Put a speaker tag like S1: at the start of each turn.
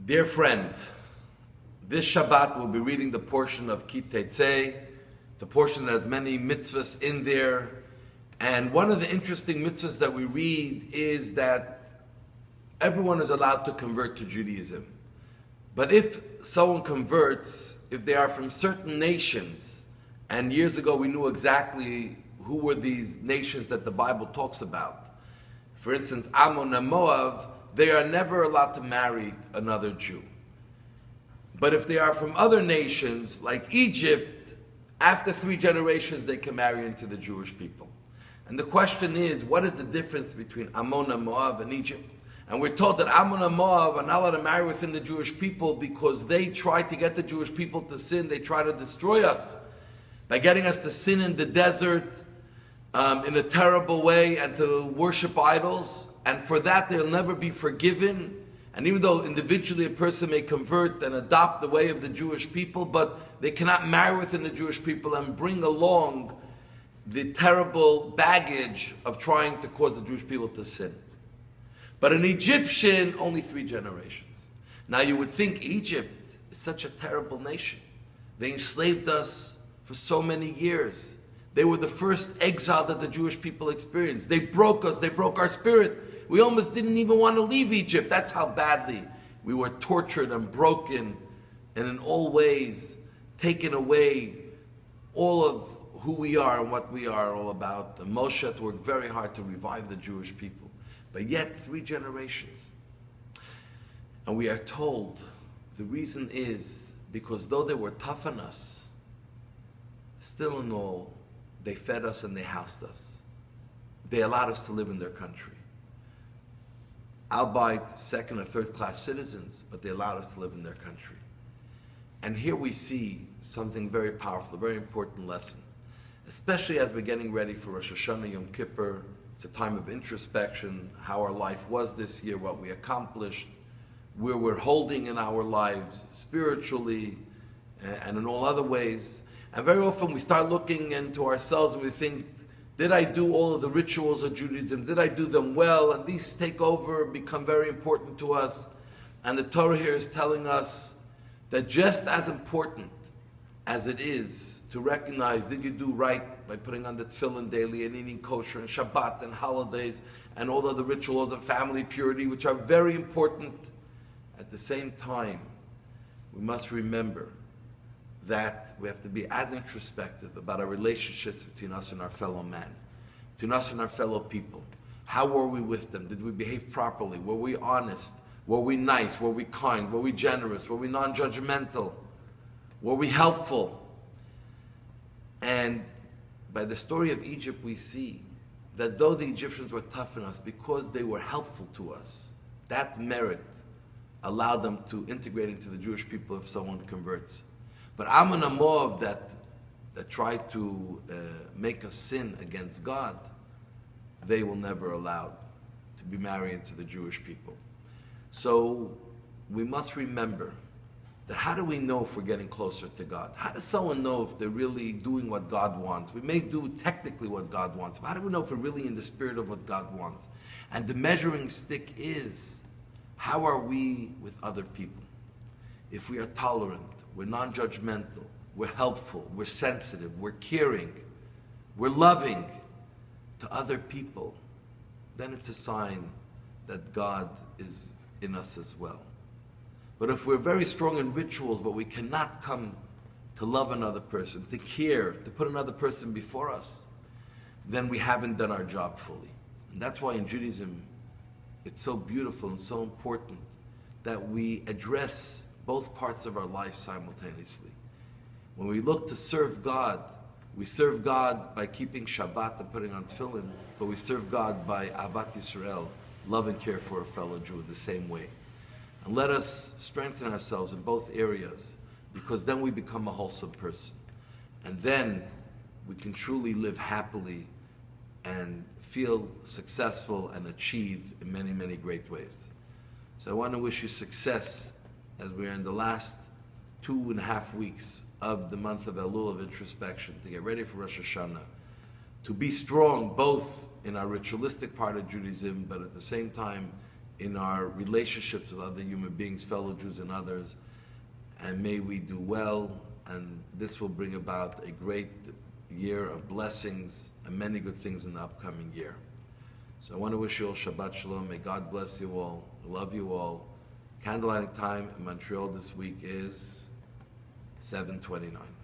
S1: Dear friends, this Shabbat we'll be reading the portion of Ki Tetzei. It's a portion that has many mitzvahs in there. And one of the interesting mitzvahs that we read is that everyone is allowed to convert to Judaism. But if someone converts, if they are from certain nations, and years ago we knew exactly who were these nations that the Bible talks about. For instance, Ammon and Moab, they are never allowed to marry another Jew. But if they are from other nations, like Egypt, after 3 generations they can marry into the Jewish people. And the question is, what is the difference between Ammon and Moab and Egypt? And we're told that Ammon and Moab are not allowed to marry within the Jewish people because they try to get the Jewish people to sin. They try to destroy us by getting us to sin in the desert in a terrible way and to worship idols. And for that they'll never be forgiven. And even though individually a person may convert and adopt the way of the Jewish people, but they cannot marry within the Jewish people and bring along the terrible baggage of trying to cause the Jewish people to sin. But an Egyptian, only 3 generations. Now you would think Egypt is such a terrible nation. They enslaved us for so many years. They were the first exile that the Jewish people experienced. They broke us, they broke our spirit. We almost didn't even want to leave Egypt. That's how badly we were tortured and broken and in all ways taken away all of who we are and what we are all about. And Moshe had to work very hard to revive the Jewish people. But yet 3 generations. And we are told the reason is because though they were tough on us, still in all, they fed us and they housed us. They allowed us to live in their country. Albeit 2nd or 3rd class citizens, but they allowed us to live in their country. And here we see something very powerful, a very important lesson. Especially as we're getting ready for Rosh Hashanah, Yom Kippur. It's a time of introspection, how our life was this year, what we accomplished, where we're holding in our lives spiritually and in all other ways. And very often we start looking into ourselves and we think, did I do all of the rituals of Judaism? Did I do them well? And these take over, become very important to us. And the Torah here is telling us that just as important as it is to recognize, did you do right by putting on the tefillin daily and eating kosher and Shabbat and holidays and all the other rituals of family purity, which are very important. At the same time, we must remember that we have to be as introspective about our relationships between us and our fellow man, between us and our fellow people. How were we with them? Did we behave properly? Were we honest? Were we nice? Were we kind? Were we generous? Were we non-judgmental? Were we helpful? And by the story of Egypt, we see that though the Egyptians were tough on us, because they were helpful to us, that merit allowed them to integrate into the Jewish people if someone converts. But Ammon and Moab that try to make us sin against God, they will never allow to be married into the Jewish people. So we must remember that how do we know if we're getting closer to God? How does someone know if they're really doing what God wants? We may do technically what God wants, but how do we know if we're really in the spirit of what God wants? And the measuring stick is, how are we with other people? If we are tolerant, we're non-judgmental, we're helpful, we're sensitive, we're caring, we're loving to other people, then it's a sign that God is in us as well. But if we're very strong in rituals, but we cannot come to love another person, to care, to put another person before us, then we haven't done our job fully. And that's why in Judaism, it's so beautiful and so important that we address both parts of our life simultaneously. When we look to serve God, we serve God by keeping Shabbat and putting on tefillin, but we serve God by Ahavat Yisrael, love and care for a fellow Jew the same way. And let us strengthen ourselves in both areas, because then we become a wholesome person. And then we can truly live happily and feel successful and achieve in many, many great ways. So I want to wish you success as we are in the last 2.5 weeks of the month of Elul of introspection, to get ready for Rosh Hashanah, to be strong both in our ritualistic part of Judaism, but at the same time in our relationships with other human beings, fellow Jews and others, and may we do well, and this will bring about a great year of blessings and many good things in the upcoming year. So I want to wish you all Shabbat Shalom. May God bless you all. I love you all. Candlelighting time in Montreal this week is 7:29.